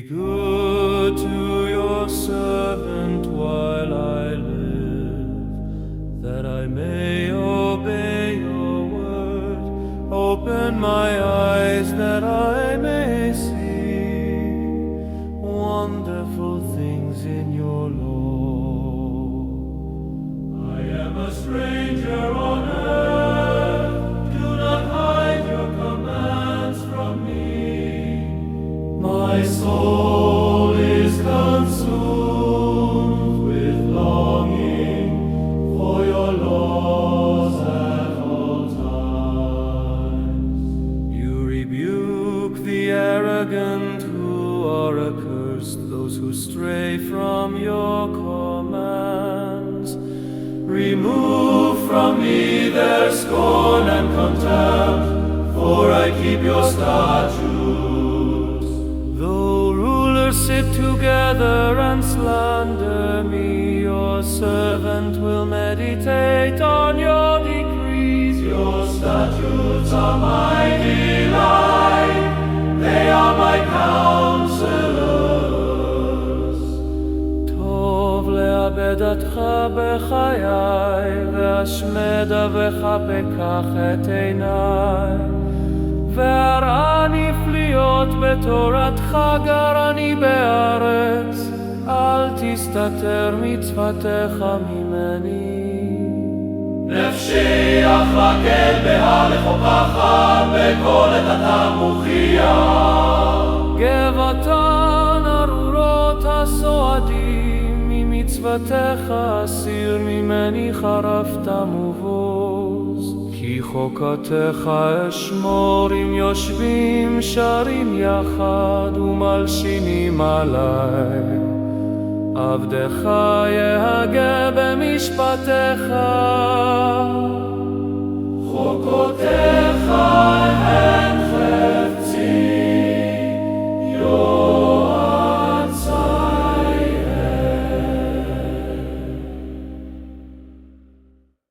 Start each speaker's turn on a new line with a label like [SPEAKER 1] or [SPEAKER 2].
[SPEAKER 1] good to your servant while I live, that I may obey your word. Open my eyes that I may see wonderful things in your law. I am a stranger on earth, do not hide your commands from me. My soul is consumed with longing for your laws at all times. You rebuke the arrogant who are accursed, those who stray from your commands. Remove from me their scorn and contempt, for I keep your statutes. Though rulers sit together and slander me, your servant will meditate on your decrees. Your statutes are my delight, they are my counselors. Tov le'abed atcha bechayi, ve'ashmed avecha bekach et einai. והראני פליות בתורתך גרני בארץ, אל תסתתר מצוותיך ממני. נפשי אחלקל בהלך הוכח, בכל עת אתה מוכיח. גבעתן ארורות הסועדים, ממצוותיך אסיר ממני חרפת מובוז. כי חוקותיך אשמור אם יושבים שרים יחד ומלשינים עלי. עבדך יהגה במשפטיך